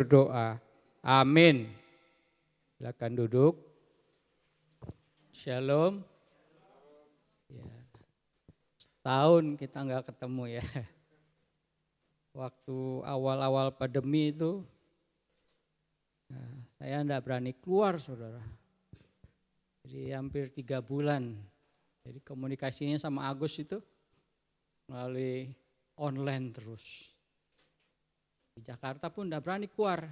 berdoa. Amin. Silakan duduk. Shalom. Ya. Setahun kita nggak ketemu ya. Waktu awal-awal pandemi itu, saya enggak berani keluar, saudara. Jadi hampir 3 bulan. Jadi komunikasinya sama Agus itu melalui online terus. Di Jakarta pun enggak berani keluar.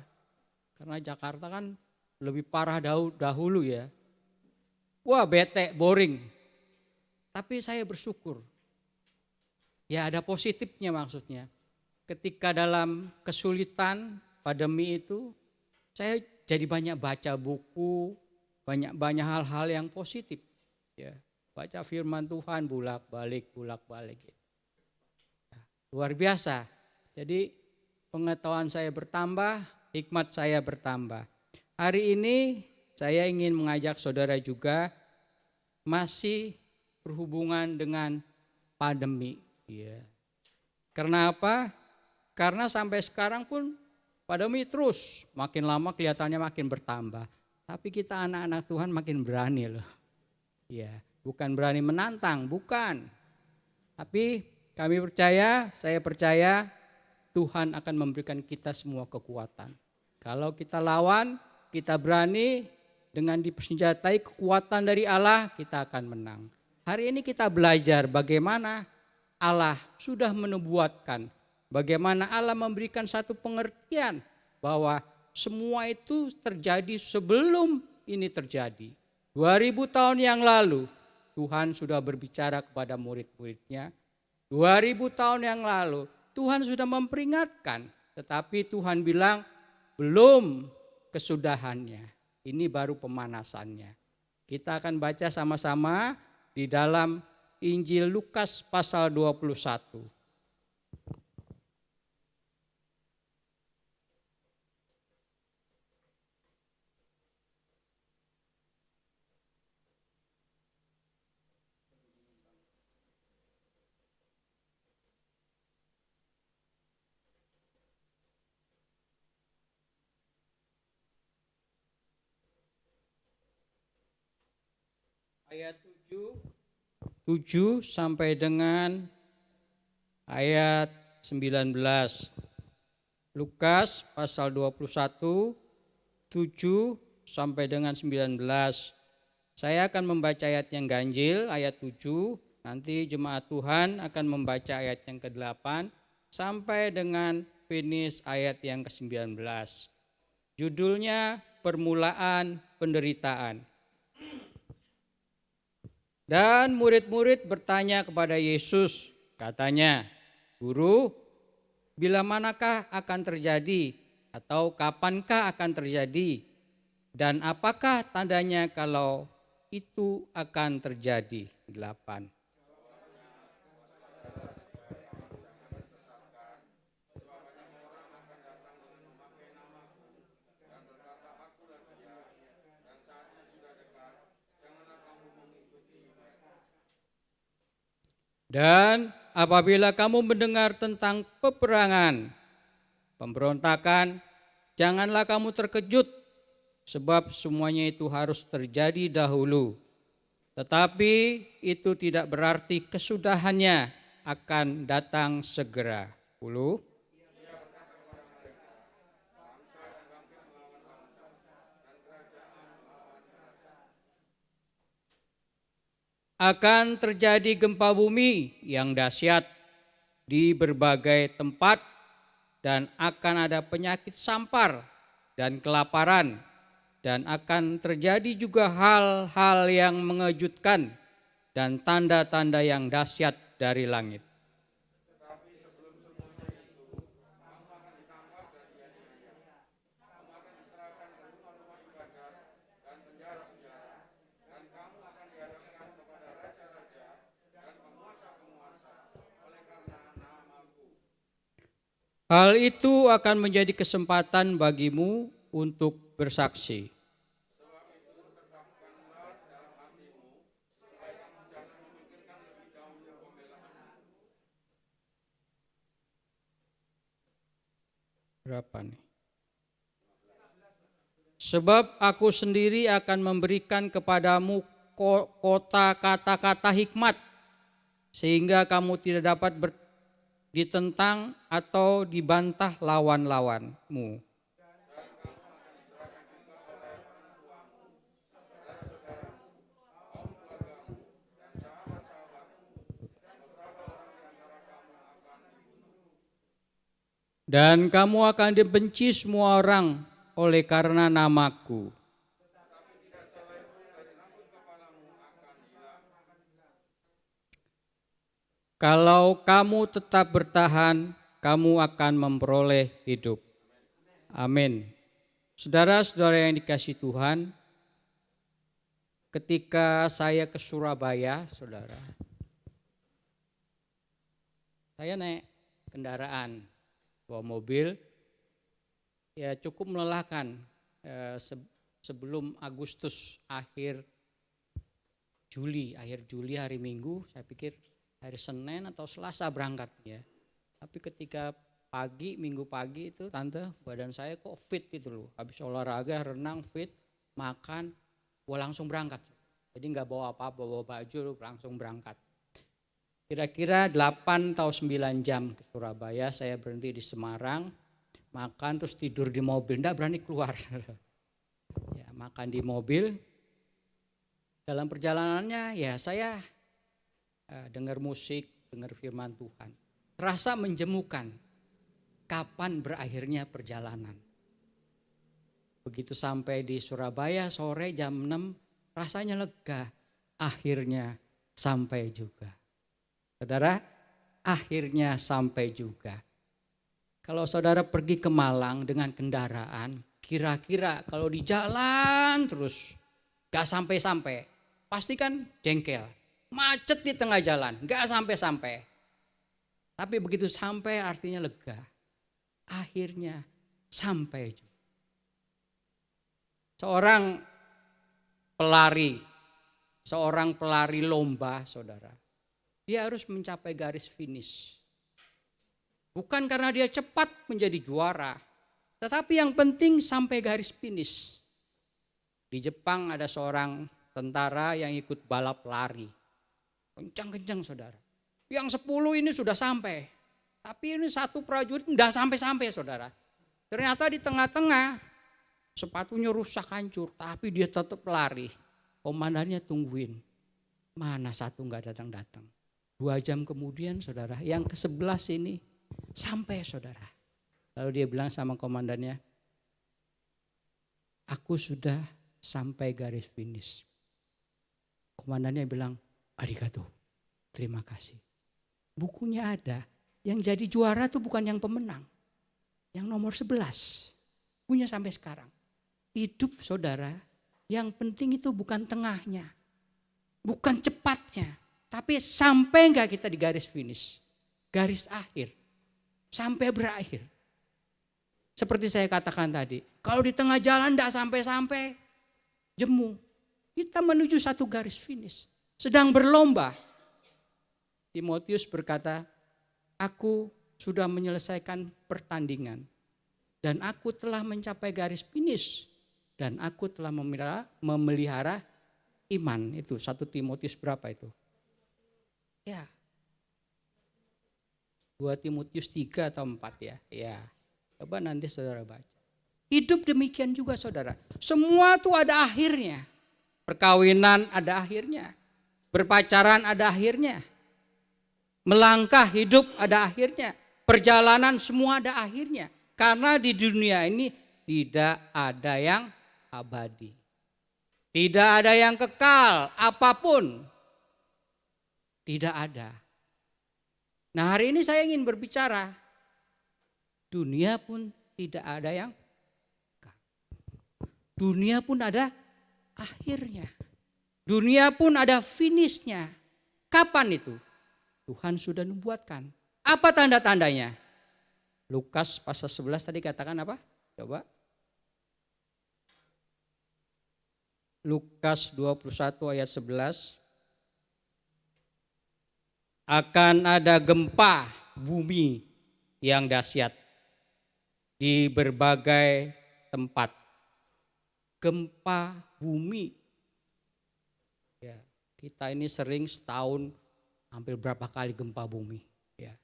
Karena Jakarta kan lebih parah dahulu ya. Wah, bete, boring. Tapi saya bersyukur. Ya ada positifnya maksudnya. Ketika dalam kesulitan pandemi itu, saya jadi banyak baca buku, banyak hal-hal yang positif. Ya, baca firman Tuhan bolak-balik. Ya, luar biasa. Jadi pengetahuan saya bertambah, hikmat saya bertambah. Hari ini saya ingin mengajak saudara juga masih berhubungan dengan pandemi. Ya. Karena apa? Karena sampai sekarang pun pandemi terus makin lama kelihatannya makin bertambah. Tapi kita anak-anak Tuhan makin berani loh. Ya, bukan berani menantang, bukan. Tapi kami percaya, saya percaya Tuhan akan memberikan kita semua kekuatan. Kalau kita lawan, kita berani dengan dipersenjatai kekuatan dari Allah, kita akan menang. Hari ini kita belajar bagaimana Allah sudah menubuatkan, bagaimana Allah memberikan satu pengertian bahwa semua itu terjadi sebelum ini terjadi. 2000 tahun yang lalu Tuhan sudah berbicara kepada murid-muridnya. 2000 tahun yang lalu Tuhan sudah memperingatkan, tetapi Tuhan bilang belum kesudahannya. Ini baru pemanasannya. Kita akan baca sama-sama di dalam Injil Lukas pasal 21. Ayat 7 sampai dengan ayat 19. Lukas pasal 21, 7 sampai dengan 19. Saya akan membaca ayat yang ganjil, ayat 7. Nanti jemaat Tuhan akan membaca ayat yang ke-8 sampai dengan finish ayat yang ke-19. Judulnya Permulaan Penderitaan. Dan murid-murid bertanya kepada Yesus, katanya, "Guru, bila manakah akan terjadi atau kapankah akan terjadi? Dan apakah tandanya kalau itu akan terjadi?" 8. Dan apabila kamu mendengar tentang peperangan, pemberontakan, janganlah kamu terkejut, sebab semuanya itu harus terjadi dahulu. Tetapi itu tidak berarti kesudahannya akan datang segera. 10. Akan terjadi gempa bumi yang dahsyat di berbagai tempat dan akan ada penyakit sampar dan kelaparan dan akan terjadi juga hal-hal yang mengejutkan dan tanda-tanda yang dahsyat dari langit. Hal itu akan menjadi kesempatan bagimu untuk bersaksi. Berapa nih? Sebab aku sendiri akan memberikan kepadamu kota kata-kata hikmat, sehingga kamu tidak dapat ditentang atau dibantah lawan-lawanmu. Dan kamu akan dibenci semua orang oleh karena namaku. Kalau kamu tetap bertahan, kamu akan memperoleh hidup. Amin. Saudara-saudara yang dikasihi Tuhan, ketika saya ke Surabaya, saudara, saya naik kendaraan, bawa mobil, ya cukup melelahkan. Sebelum Agustus, akhir Juli hari Minggu, saya pikir hari Senin atau Selasa berangkat ya. Tapi ketika minggu pagi itu tante, badan saya kok fit gitu loh. Habis olahraga, renang fit, makan, gua langsung berangkat. Jadi nggak bawa apa-apa, bawa baju langsung berangkat. Kira-kira 8 atau 9 jam ke Surabaya, saya berhenti di Semarang, makan terus tidur di mobil, nggak berani keluar. Ya, makan di mobil. Dalam perjalanannya ya saya dengar musik, dengar firman Tuhan. Terasa menjemukan kapan berakhirnya perjalanan. Begitu sampai di Surabaya sore jam 6, rasanya lega. Akhirnya sampai juga. Saudara, akhirnya sampai juga. Kalau saudara pergi ke Malang dengan kendaraan, kira-kira kalau di jalan terus gak sampai-sampai, pasti kan jengkel. Macet di tengah jalan, gak sampai-sampai. Tapi begitu sampai artinya lega. Akhirnya sampai juga. Seorang pelari lomba, saudara, dia harus mencapai garis finish. Bukan karena dia cepat menjadi juara, tetapi yang penting sampai garis finish. Di Jepang ada seorang tentara yang ikut balap lari. Kencang-kencang saudara. Yang 10 ini sudah sampai. Tapi ini satu prajurit enggak sampai-sampai saudara. Ternyata di tengah-tengah sepatunya rusak hancur. Tapi dia tetap lari. Komandannya tungguin. Mana satu enggak datang-datang. 2 jam kemudian saudara, yang ke-11 ini sampai saudara. Lalu dia bilang sama komandannya, aku sudah sampai garis finish. Komandannya bilang, arigato, terima kasih. Bukunya ada, yang jadi juara itu bukan yang pemenang. Yang nomor 11, punya sampai sekarang. Hidup saudara, yang penting itu bukan tengahnya, bukan cepatnya. Tapi sampai enggak kita di garis finish, garis akhir, sampai berakhir. Seperti saya katakan tadi, kalau di tengah jalan enggak sampai-sampai, jemu. Kita menuju satu garis finish. Sedang berlomba. Timotius berkata, aku sudah menyelesaikan pertandingan. Dan aku telah mencapai garis finish. Dan aku telah memelihara iman. Itu 1 Timotius berapa itu? Ya. 2 Timotius 3 atau 4 ya. Ya. Coba nanti saudara baca. Hidup demikian juga saudara. Semua itu ada akhirnya. Perkawinan ada akhirnya. Berpacaran ada akhirnya. Melangkah hidup ada akhirnya. Perjalanan semua ada akhirnya. Karena di dunia ini tidak ada yang abadi. Tidak ada yang kekal apapun. Tidak ada. Nah hari ini saya ingin berbicara. Dunia pun tidak ada yang kekal. Dunia pun ada akhirnya. Dunia pun ada finishnya. Kapan itu? Tuhan sudah nubuatkan. Apa tanda-tandanya? Lukas pasal 11 tadi katakan apa? Coba. Lukas 21 ayat 11. Akan ada gempa bumi yang dahsyat di berbagai tempat. gempa bumi. Ya, kita ini sering setahun hampir berapa kali gempa bumi. Ya.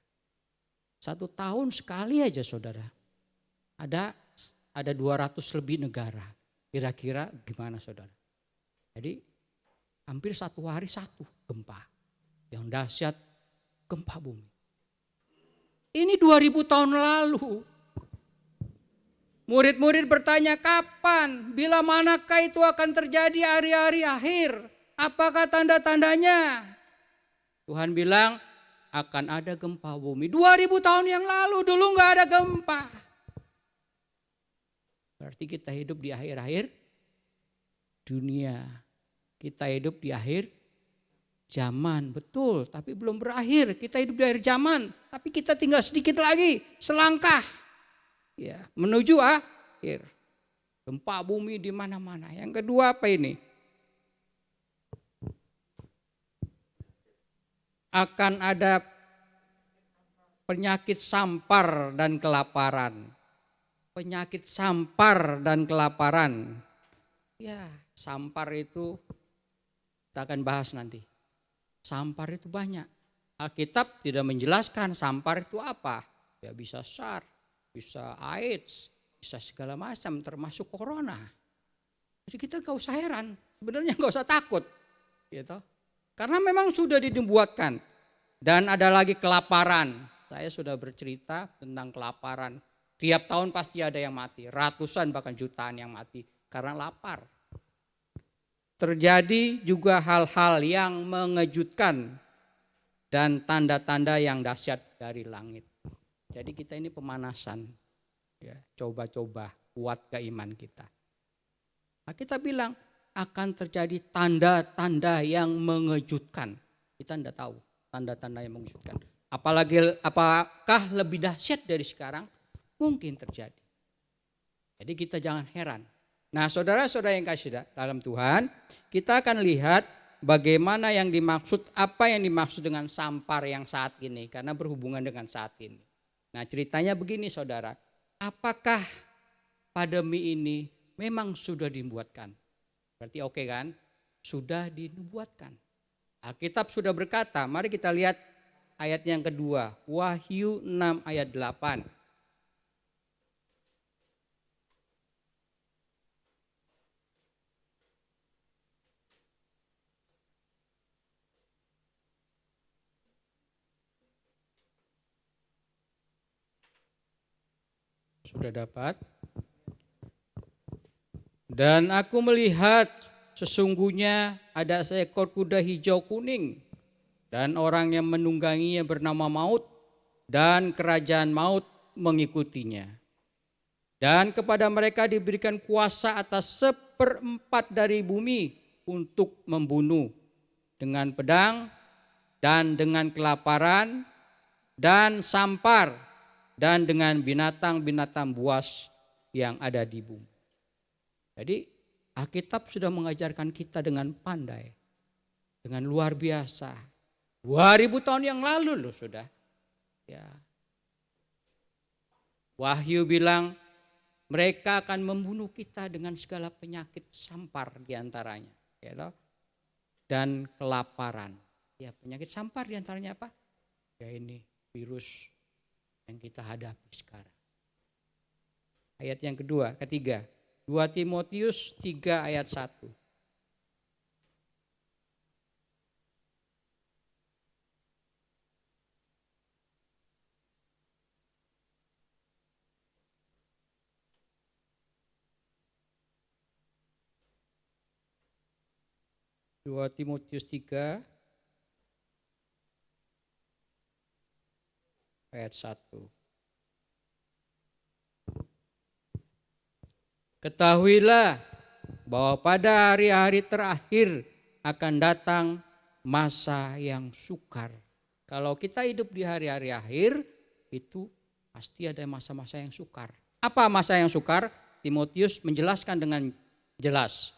1 tahun sekali aja saudara. Ada 200 lebih negara. Kira-kira gimana saudara? Jadi hampir 1 hari 1 gempa. Yang dahsyat gempa bumi. Ini 2000 tahun lalu. Murid-murid bertanya kapan, bila manakah itu akan terjadi hari-hari akhir? Apakah tanda-tandanya? Tuhan bilang akan ada gempa bumi. 2000 tahun yang lalu dulu gak ada gempa. Berarti kita hidup di akhir-akhir dunia. Kita hidup di akhir zaman, betul, tapi belum berakhir. Kita hidup di akhir zaman, tapi kita tinggal sedikit lagi, selangkah. Ya, menuju akhir. Gempa bumi di mana-mana. Yang kedua apa ini? Akan ada penyakit sampar dan kelaparan. Penyakit sampar dan kelaparan. Ya, sampar itu kita akan bahas nanti. Sampar itu banyak. Alkitab tidak menjelaskan sampar itu apa. Ya bisa SARS, bisa AIDS, bisa segala macam termasuk corona. Jadi kita gak usah heran, sebenarnya gak usah takut. Gitu. Karena memang sudah dibuatkan. Dan ada lagi kelaparan. Saya sudah bercerita tentang kelaparan. Tiap tahun pasti ada yang mati, ratusan bahkan jutaan yang mati karena lapar. Terjadi juga hal-hal yang mengejutkan dan tanda-tanda yang dahsyat dari langit. Jadi kita ini pemanasan, ya, coba-coba kuat keiman kita. Nah, kita bilang akan terjadi tanda-tanda yang mengejutkan. Kita tidak tahu tanda-tanda yang mengejutkan. Apakah lebih dahsyat dari sekarang? Mungkin terjadi. Jadi kita jangan heran. Nah, saudara-saudara yang kasih dalam Tuhan, kita akan lihat bagaimana yang dimaksud, apa yang dimaksud dengan sampar yang saat ini, karena berhubungan dengan saat ini. Nah, ceritanya begini saudara, apakah pandemi ini memang sudah dibuatkan? Berarti oke kan? Sudah dinubuatkan. Alkitab sudah berkata, mari kita lihat ayat yang kedua, Wahyu 6 ayat 8. Sudah dapat? Dan aku melihat sesungguhnya ada seekor kuda hijau kuning dan orang yang menungganginya bernama Maut dan kerajaan Maut mengikutinya. Dan kepada mereka diberikan kuasa atas 1/4 dari bumi untuk membunuh dengan pedang dan dengan kelaparan dan sampar dan dengan binatang-binatang buas yang ada di bumi. Jadi Alkitab sudah mengajarkan kita dengan pandai, dengan luar biasa. 2000 tahun yang lalu loh sudah. Ya. Wahyu bilang mereka akan membunuh kita dengan segala penyakit sampar diantaranya. Ya, dan kelaparan. Ya, penyakit sampar diantaranya apa? Ya ini virus yang kita hadapi sekarang. Ayat yang ketiga. 2 Timotius 3 ayat 1. Dua Timotius 3 ayat 1. Ketahuilah bahwa pada hari-hari terakhir akan datang masa yang sukar. Kalau kita hidup di hari-hari akhir, itu pasti ada masa-masa yang sukar. Apa masa yang sukar? Timotius menjelaskan dengan jelas.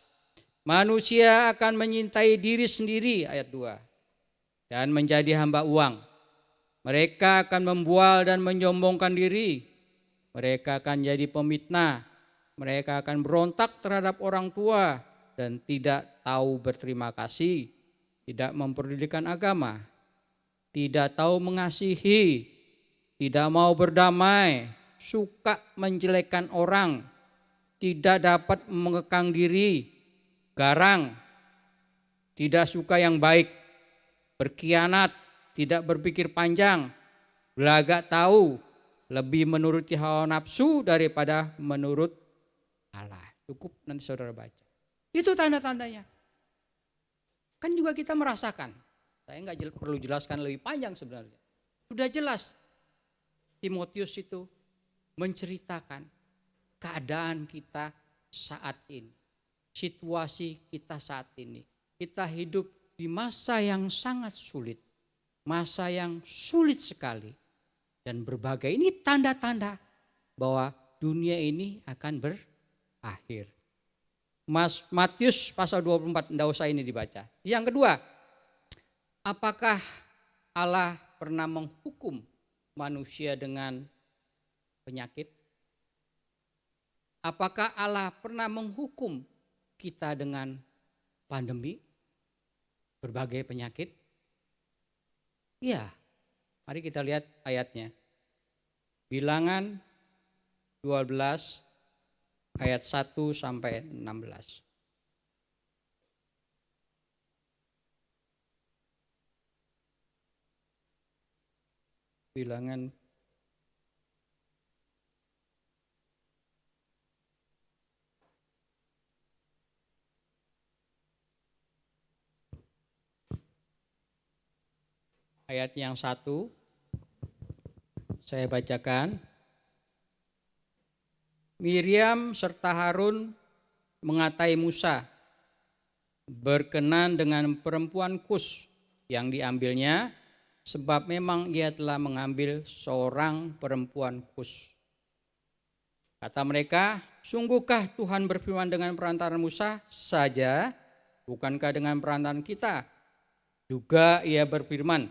Manusia akan menyintai diri sendiri, ayat 2. Dan menjadi hamba uang. Mereka akan membual dan menyombongkan diri. Mereka akan jadi pemitnah. Mereka akan berontak terhadap orang tua dan tidak tahu berterima kasih, tidak mempedulikan agama, tidak tahu mengasihi, tidak mau berdamai, suka menjelekkan orang, tidak dapat mengekang diri, garang, tidak suka yang baik, berkhianat, tidak berpikir panjang, belagak tahu, lebih menuruti hawa nafsu daripada menurut Allah. Cukup nanti saudara baca. Itu tanda-tandanya. Kan juga kita merasakan. Saya nggak perlu jelaskan lebih panjang sebenarnya. Sudah jelas Timotius itu menceritakan keadaan kita saat ini. Situasi kita saat ini. Kita hidup di masa yang sangat sulit. Masa yang sulit sekali. Dan berbagai ini tanda-tanda bahwa dunia ini akan berakhir. Matius pasal 24, tidak usah ini dibaca. Yang kedua, apakah Allah pernah menghukum manusia dengan penyakit? Apakah Allah pernah menghukum kita dengan pandemi, berbagai penyakit? Iya, mari kita lihat ayatnya. Bilangan 12 ayat 1 sampai 16. Bilangan ayat yang 1 saya bacakan. Miriam serta Harun mengatai Musa berkenan dengan perempuan Kus yang diambilnya, sebab memang ia telah mengambil seorang perempuan Kus. Kata mereka, sungguhkah Tuhan berfirman dengan perantaran Musa saja, bukankah dengan perantaran kita? Juga ia berfirman,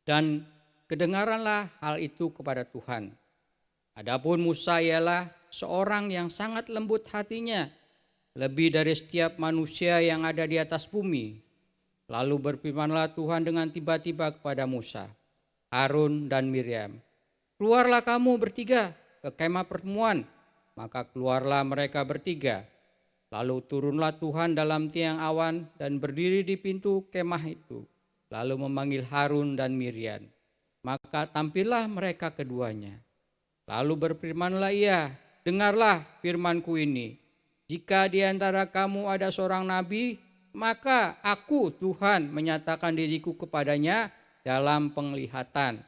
dan kedengaranlah hal itu kepada Tuhan. Adapun Musa ialah seorang yang sangat lembut hatinya, lebih dari setiap manusia yang ada di atas bumi. Lalu berfirmanlah Tuhan dengan tiba-tiba kepada Musa, Harun dan Miriam, keluarlah kamu bertiga ke kemah pertemuan. Maka keluarlah mereka bertiga. Lalu turunlah Tuhan dalam tiang awan dan berdiri di pintu kemah itu. Lalu memanggil Harun dan Miriam. Maka tampillah mereka keduanya. Lalu berfirmanlah ia, dengarlah firmanku ini. Jika di antara kamu ada seorang nabi, maka aku Tuhan menyatakan diriku kepadanya dalam penglihatan.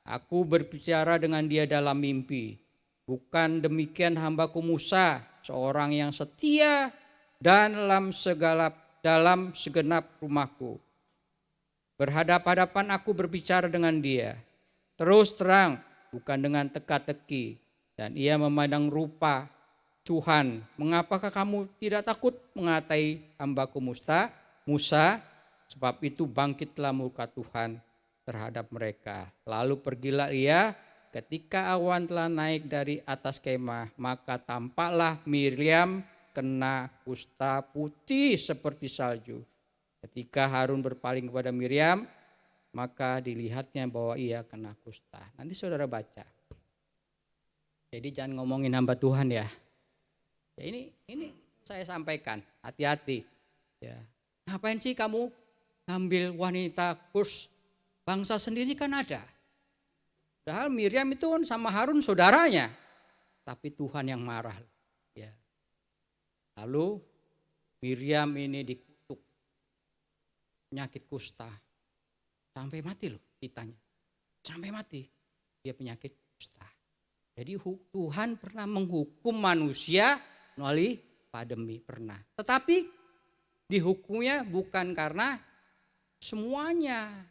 Aku berbicara dengan dia dalam mimpi. Bukan demikian hambaku Musa, seorang yang setia dan dalam segenap rumahku. Berhadap-hadapan aku berbicara dengan dia. Terus terang, bukan dengan teka-teki. Dan ia memandang rupa Tuhan, mengapakah kamu tidak takut mengatai hambaku Musa? Sebab itu bangkitlah murka Tuhan terhadap mereka. Lalu pergilah ia, ketika awan telah naik dari atas kemah, maka tampaklah Miriam kena kusta putih seperti salju. Ketika Harun berpaling kepada Miriam, maka dilihatnya bahwa ia kena kusta. Nanti saudara baca. Jadi jangan ngomongin hamba Tuhan ya. Ya ini saya sampaikan, hati-hati. Ya. Ngapain sih kamu ngambil wanita Kus? Bangsa sendiri kan ada. Padahal Miriam itu kan sama Harun saudaranya. Tapi Tuhan yang marah. Ya. Lalu Miriam ini dikutuk penyakit kusta. Sampai mati loh ditanya. Sampai mati dia penyakit kusta. Jadi Tuhan pernah menghukum manusia melalui pandemi, pernah. Tetapi dihukumnya bukan karena semuanya.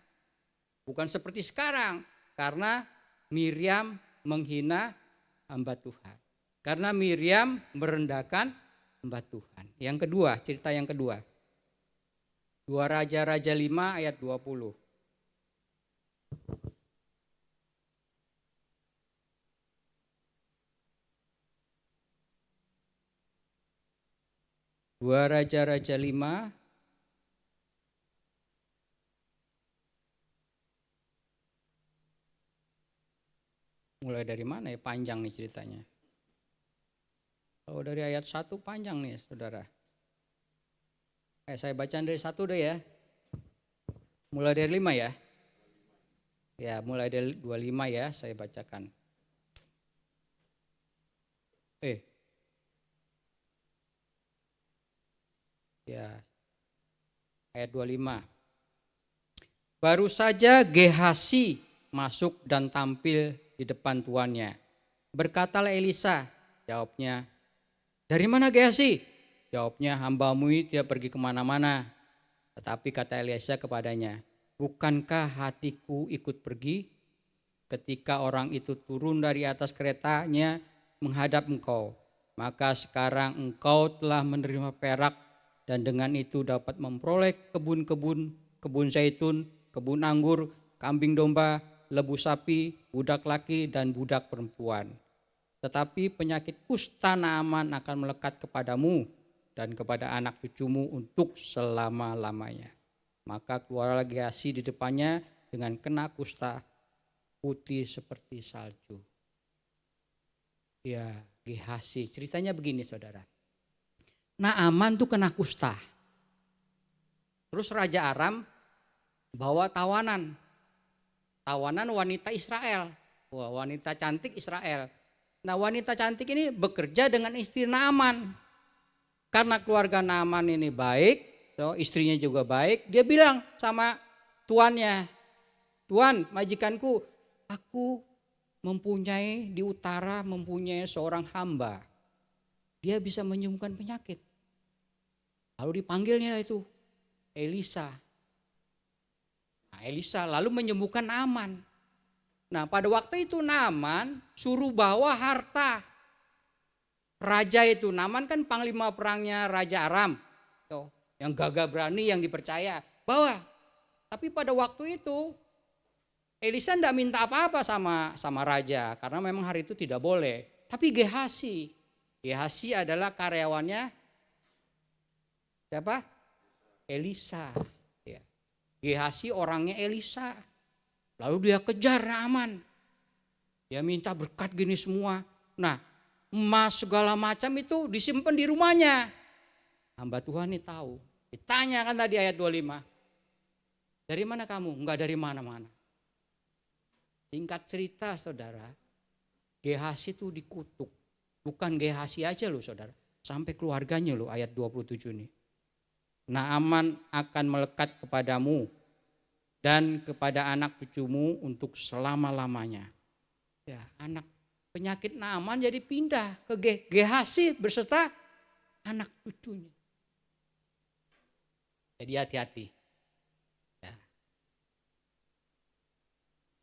Bukan seperti sekarang. Karena Miriam menghina hamba Tuhan. Karena Miriam merendahkan hamba Tuhan. Yang kedua, cerita yang kedua. 2 Raja-Raja 5 ayat 20. 2 Raja-Raja 5 mulai dari mana ya, panjang nih ceritanya. Kalau dari ayat 1 panjang nih saudara. Saya bacaan dari 1 deh ya. Mulai dari 5 ya. Ya mulai dari 25 ya saya bacakan. Ya, ayat 25. Baru saja Gehasi masuk dan tampil di depan tuannya. Berkatalah Elisa, jawabnya, dari mana Gehasi? Jawabnya, hambamu ini tidak pergi kemana-mana. Tetapi kata Elisa kepadanya, bukankah hatiku ikut pergi? Ketika orang itu turun dari atas keretanya menghadap engkau, maka sekarang engkau telah menerima perak dan dengan itu dapat memperoleh kebun zaitun, kebun anggur, kambing domba, lembu sapi, budak laki dan budak perempuan. Tetapi penyakit kusta Naaman akan melekat kepadamu dan kepada anak cucumu untuk selama-lamanya. Maka keluarlah Gehasi di depannya dengan kena kusta putih seperti salju. Ya, Gehasi. Ceritanya begini saudara. Naaman tuh kena kusta. Terus Raja Aram bawa tawanan. Tawanan wanita Israel. Wah, wanita cantik Israel. Nah, wanita cantik ini bekerja dengan istri Naaman. Karena keluarga Naaman ini baik, istrinya juga baik, dia bilang sama tuannya, "Tuan, majikanku, aku mempunyai di utara mempunyai seorang hamba. Dia bisa menyembuhkan penyakit." Lalu dipanggilnya itu Elisa. Nah, Elisa lalu menyembuhkan Naaman. Nah, pada waktu itu Naaman suruh bawa harta. Raja itu, Naaman kan panglima perangnya Raja Aram. Tuh, yang gagah berani, yang dipercaya. Bawa. Tapi pada waktu itu Elisa tidak minta apa-apa sama raja. Karena memang hari itu tidak boleh. Tapi Gehasi adalah karyawannya siapa? Elisa. Ya. Gehasi orangnya Elisa. Lalu dia kejar Naaman. Dia minta berkat gini semua. Nah, emas segala macam itu disimpan di rumahnya. Hamba Tuhan ini tahu. Ditanya kan tadi ayat 25. Dari mana kamu? Enggak dari mana-mana. Singkat cerita saudara, Gehasi itu dikutuk. Bukan Gehasi aja loh saudara. Sampai keluarganya loh ayat 27 ini. Naaman akan melekat kepadamu dan kepada anak cucumu untuk selama-lamanya. Ya, penyakit Naaman jadi pindah ke Gehasi berserta anak cucunya. Jadi hati-hati. Ya.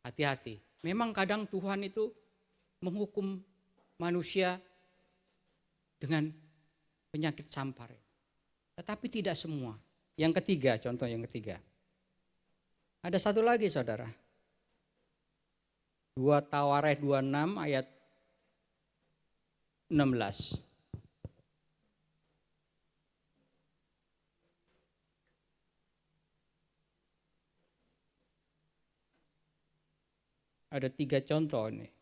Hati-hati. Memang kadang Tuhan itu menghukum manusia dengan penyakit sampar. Tetapi tidak semua. Yang ketiga, contoh yang ketiga. Ada satu lagi saudara. 2 Tawarekh 26 ayat 16. Ada 3 contoh nih.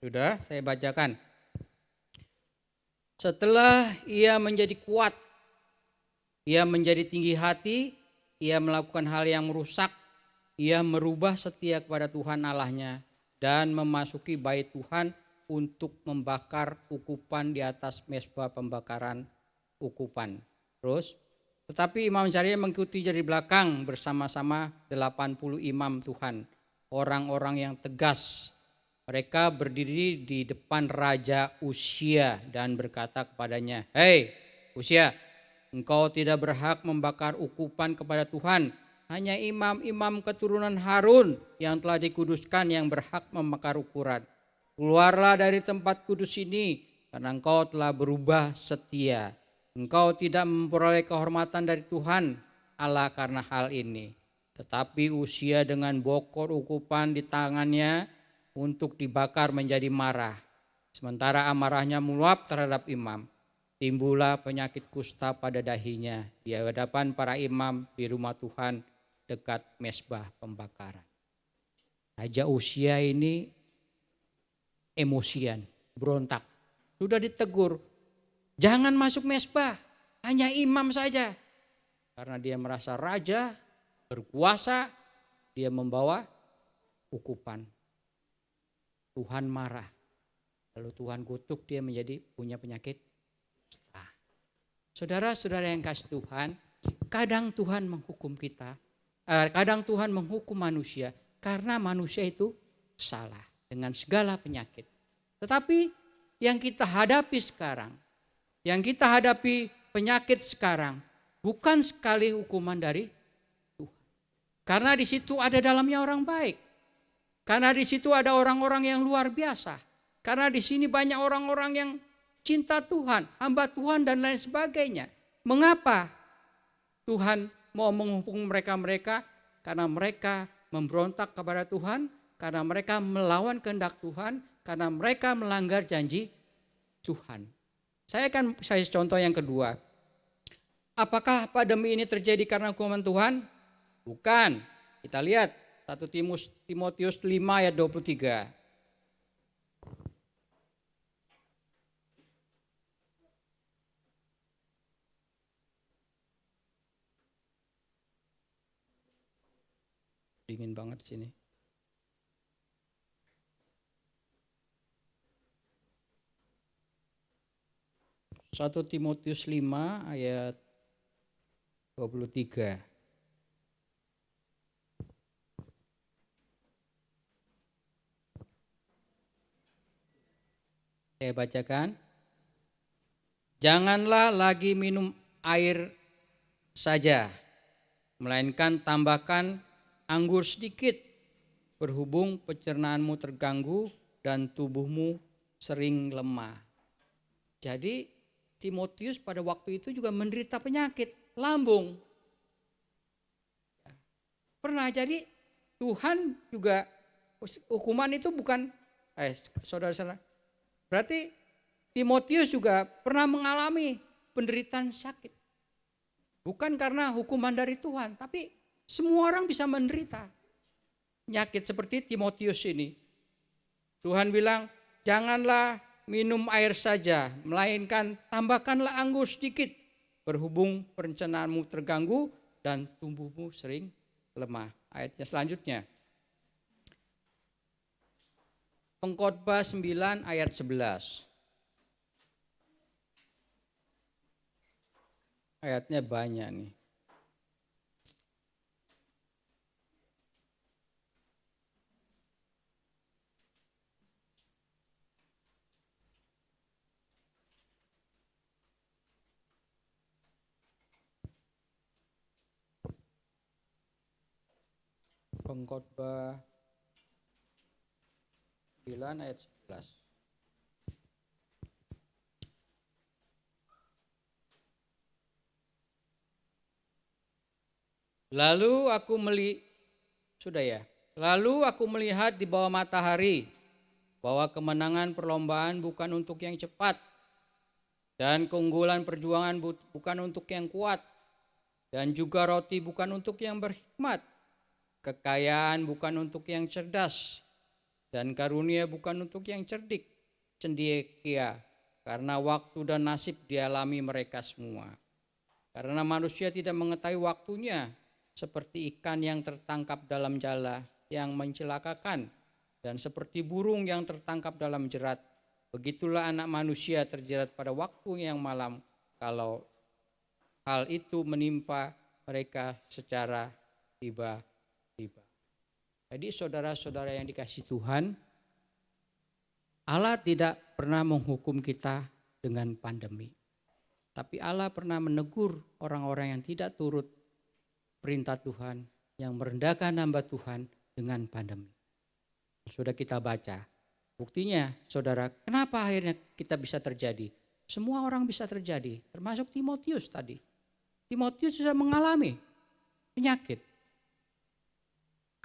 Sudah saya bacakan. Setelah ia menjadi kuat, ia menjadi tinggi hati, ia melakukan hal yang merusak, ia merubah setia kepada Tuhan Allahnya dan memasuki bait Tuhan untuk membakar ukupan di atas mezbah pembakaran ukupan. Terus, tetapi Imam Syariah mengikuti dari belakang bersama-sama 80 imam Tuhan, orang-orang yang tegas. Mereka berdiri di depan Raja Uzia dan berkata kepadanya, "Hei Uzia, engkau tidak berhak membakar ukupan kepada Tuhan. Hanya imam-imam keturunan Harun yang telah dikuduskan yang berhak membakar ukuran. Keluarlah dari tempat kudus ini karena engkau telah berubah setia. Engkau tidak memperoleh kehormatan dari Tuhan Allah karena hal ini." Tetapi usia dengan bokor ukupan di tangannya untuk dibakar menjadi marah. Sementara amarahnya meluap terhadap imam. Timbullah penyakit kusta pada dahinya di hadapan para imam di rumah Tuhan dekat mezbah pembakaran. Raja Usia ini emosian, berontak. Sudah ditegur, jangan masuk mezbah, hanya imam saja. Karena dia merasa raja, berkuasa, dia membawa ukupan. Tuhan marah. Lalu Tuhan kutuk, dia menjadi punya penyakit kusta. Saudara-saudara yang kasih Tuhan, kadang Tuhan menghukum kita, kadang Tuhan menghukum manusia karena manusia itu salah dengan segala penyakit. Tetapi yang kita hadapi sekarang, yang kita hadapi penyakit sekarang, bukan sekali hukuman dari Tuhan. Karena di situ ada dalamnya orang baik. Karena di situ ada orang-orang yang luar biasa. Karena di sini banyak orang-orang yang cinta Tuhan, hamba Tuhan dan lain sebagainya. Mengapa Tuhan mau menghukum mereka-mereka? Karena mereka memberontak kepada Tuhan, karena mereka melawan kehendak Tuhan, karena mereka melanggar janji Tuhan. Saya contoh yang kedua. Apakah pandemi ini terjadi karena hukuman Tuhan? Bukan. Kita lihat 1 Timotius 5 ayat 23. Dingin banget sini. Satu Timotius 5 ayat 23. Saya bacakan. Janganlah lagi minum air saja, melainkan tambahkan anggur sedikit, berhubung pencernaanmu terganggu dan tubuhmu sering lemah. Jadi Timotius pada waktu itu juga menderita penyakit lambung. Pernah, jadi Tuhan juga hukuman itu bukan, saudara-saudara, berarti Timotius juga pernah mengalami penderitaan sakit. Bukan karena hukuman dari Tuhan, tapi semua orang bisa menderita penyakit seperti Timotius ini. Tuhan bilang, janganlah minum air saja, melainkan tambahkanlah anggur sedikit, berhubung perencanaan,mu terganggu dan tubuhmu sering lemah. Ayatnya selanjutnya. Pengkhotbah 9 ayat 11. Ayatnya banyak nih. Pengkhotbah 9 ayat 11. Lalu aku melihat di bawah matahari bahwa kemenangan perlombaan bukan untuk yang cepat dan keunggulan perjuangan bukan untuk yang kuat dan juga roti bukan untuk yang berhikmat. Kekayaan bukan untuk yang cerdas dan karunia bukan untuk yang cendekia, karena waktu dan nasib dialami mereka semua. Karena manusia tidak mengetahui waktunya, seperti ikan yang tertangkap dalam jala yang mencelakakan, dan seperti burung yang tertangkap dalam jerat. Begitulah anak manusia terjerat pada waktu yang malam, kalau hal itu menimpa mereka secara tiba-tiba. Jadi saudara-saudara yang dikasihi Tuhan, Allah tidak pernah menghukum kita dengan pandemi. Tapi Allah pernah menegur orang-orang yang tidak turut perintah Tuhan, yang merendahkan hamba Tuhan dengan pandemi. Sudah kita baca. Buktinya saudara, kenapa akhirnya kita bisa terjadi? Semua orang bisa terjadi, termasuk Timotius tadi. Timotius sudah mengalami penyakit.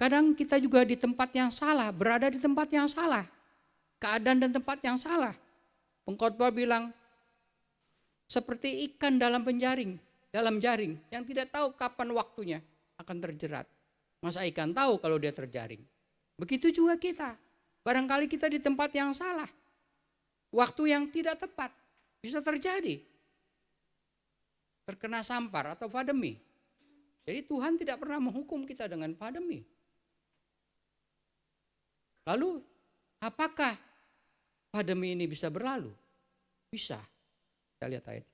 Kadang kita juga di tempat yang salah, berada di tempat yang salah. Keadaan dan tempat yang salah. Pengkhotbah bilang, seperti ikan dalam jaring yang tidak tahu kapan waktunya akan terjerat. Masa ikan tahu kalau dia terjaring? Begitu juga kita. Barangkali kita di tempat yang salah. Waktu yang tidak tepat bisa terjadi. Terkena sampar atau pandemi. Jadi Tuhan tidak pernah menghukum kita dengan pandemi. Lalu apakah pandemi ini bisa berlalu? Bisa. Kita lihat ayat.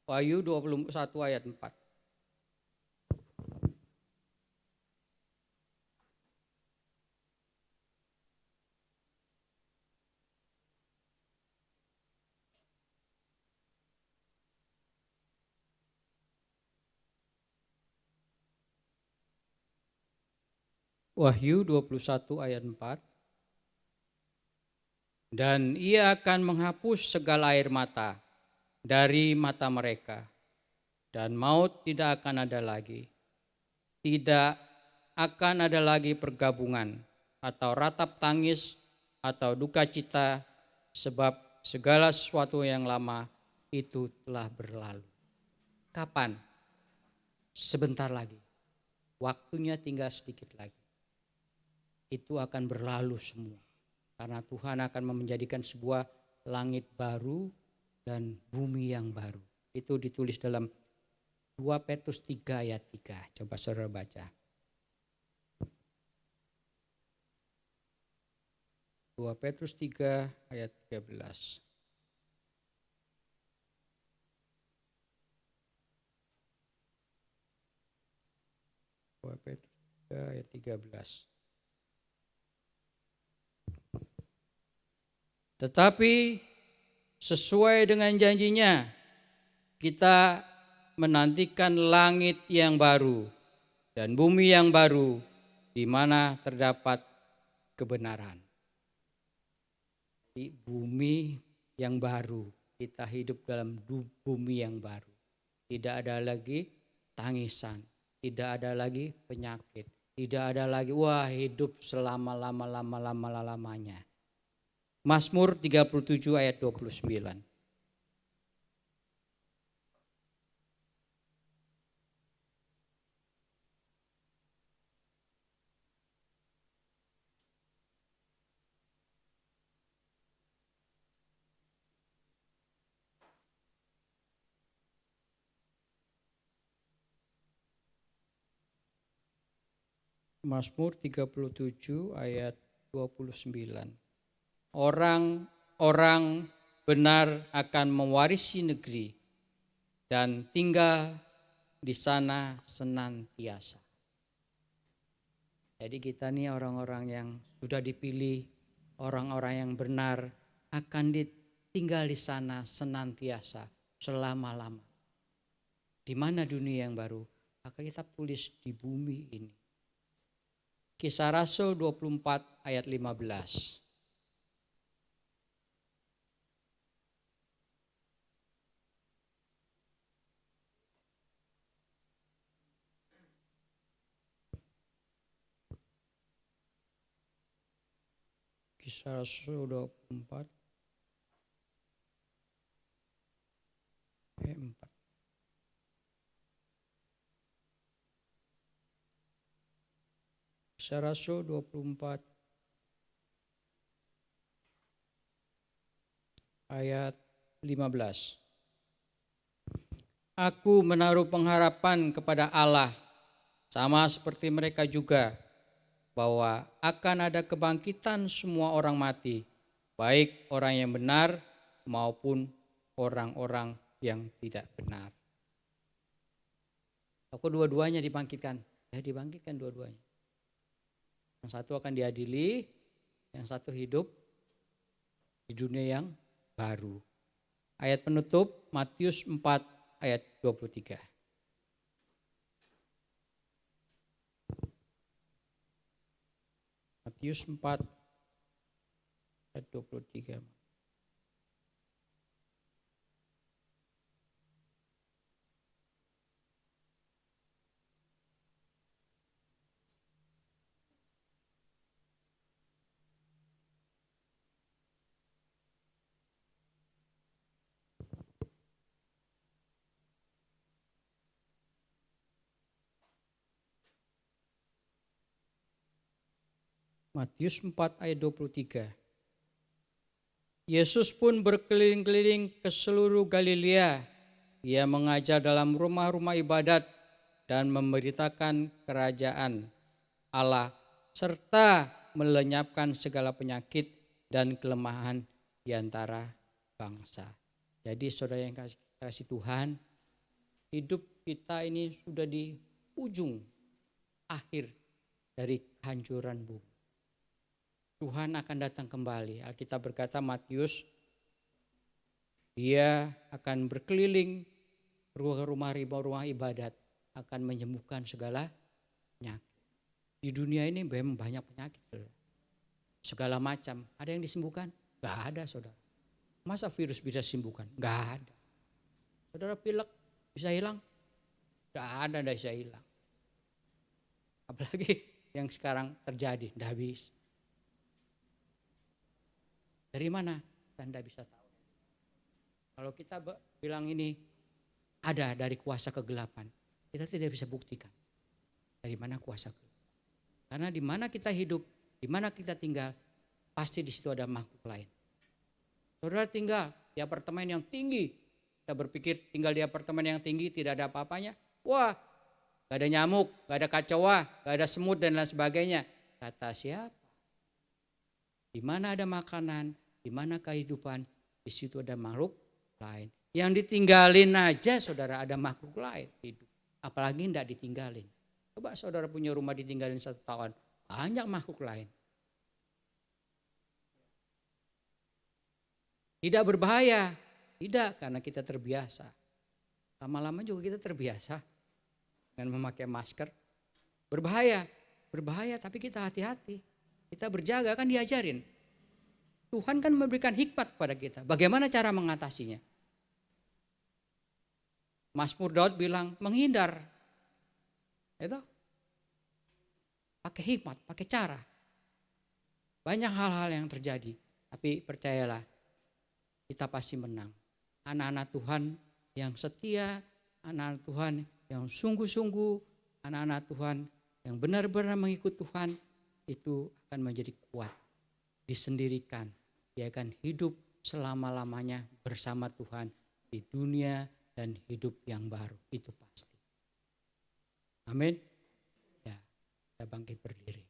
Wahyu 21 ayat 4. Wahyu 21 ayat 4. Dan ia akan menghapus segala air mata dari mata mereka. Dan maut tidak akan ada lagi. Tidak akan ada lagi pergabungan atau ratap tangis atau duka cita, sebab segala sesuatu yang lama itu telah berlalu. Kapan? Sebentar lagi. Waktunya tinggal sedikit lagi. Itu akan berlalu semua. Karena Tuhan akan menjadikan sebuah langit baru dan bumi yang baru. Itu ditulis dalam 2 Petrus 3 ayat 3. Coba saudara baca. 2 Petrus 3 ayat 13. 2 Petrus 3 ayat 13. Tetapi sesuai dengan janjinya, kita menantikan langit yang baru dan bumi yang baru di mana terdapat kebenaran. Di bumi yang baru, kita hidup dalam bumi yang baru. Tidak ada lagi tangisan, tidak ada lagi penyakit, tidak ada lagi hidup selama-lamanya. Mazmur 37 ayat 29. Mazmur 37 ayat 29. Orang-orang benar akan mewarisi negeri dan tinggal di sana senantiasa. Jadi kita nih orang-orang yang sudah dipilih, orang-orang yang benar akan tinggal di sana senantiasa, selama-lama. Di mana dunia yang baru? Alkitab tulis di bumi ini. Kisah Rasul 24 ayat 15. Kisah Rasul 24 ayat 4. Kisah Rasul 24 ayat 15. Aku menaruh pengharapan kepada Allah, sama seperti mereka juga, bahwa akan ada kebangkitan semua orang mati, baik orang yang benar maupun orang-orang yang tidak benar. Aku dua-duanya dibangkitkan. Ya, dibangkitkan dua-duanya. Yang satu akan diadili, yang satu hidup di dunia yang baru. Ayat penutup Matius 4 ayat 23. Matius 4 ayat 23. Matius 4 ayat 23. Yesus pun berkeliling-keliling ke seluruh Galilea. Ia mengajar dalam rumah-rumah ibadat dan memberitakan kerajaan Allah serta melenyapkan segala penyakit dan kelemahan di antara bangsa. Jadi saudara yang kasih Tuhan, hidup kita ini sudah di ujung akhir dari kehancuran bumi. Tuhan akan datang kembali. Alkitab berkata Matius, dia akan berkeliling rumah ibadat, akan menyembuhkan segala penyakit. Di dunia ini memang banyak penyakit, saudara. Segala macam. Ada yang disembuhkan? Gak ada, saudara. Masa virus bisa disembuhkan? Gak ada. Saudara, pilek bisa hilang? Gak ada, tidak bisa hilang. Apalagi yang sekarang terjadi, tidak bisa. Dari mana? Kita tidak bisa tahu. Kalau kita bilang ini ada dari kuasa kegelapan, kita tidak bisa buktikan dari mana kuasa kegelapan. Karena di mana kita hidup, di mana kita tinggal, pasti di situ ada makhluk lain. Saudara tinggal di apartemen yang tinggi, kita berpikir tinggal di apartemen yang tinggi tidak ada apa-apanya. Wah, gak ada nyamuk, gak ada kacauan, gak ada semut dan lain sebagainya. Kata siapa? Di mana ada makanan, di mana kehidupan, di situ ada makhluk lain. Yang ditinggalin aja saudara ada makhluk lain hidup. Apalagi tidak ditinggalin. Coba saudara punya rumah ditinggalin 1 tahun, banyak makhluk lain. Tidak berbahaya, tidak karena kita terbiasa. Lama-lama juga kita terbiasa dengan memakai masker. Berbahaya tapi kita hati-hati. Kita berjaga, kan diajarin. Tuhan kan memberikan hikmat kepada kita. Bagaimana cara mengatasinya? Mazmur Daud bilang menghindar. Itu pakai hikmat, pakai cara. Banyak hal-hal yang terjadi, tapi percayalah kita pasti menang. Anak-anak Tuhan yang setia, anak-anak Tuhan yang sungguh-sungguh, anak-anak Tuhan yang benar-benar mengikut Tuhan, itu akan menjadi kuat, disendirikan. Dia akan hidup selama-lamanya bersama Tuhan di dunia dan hidup yang baru, itu pasti. Amin. Ya, kita bangkit berdiri.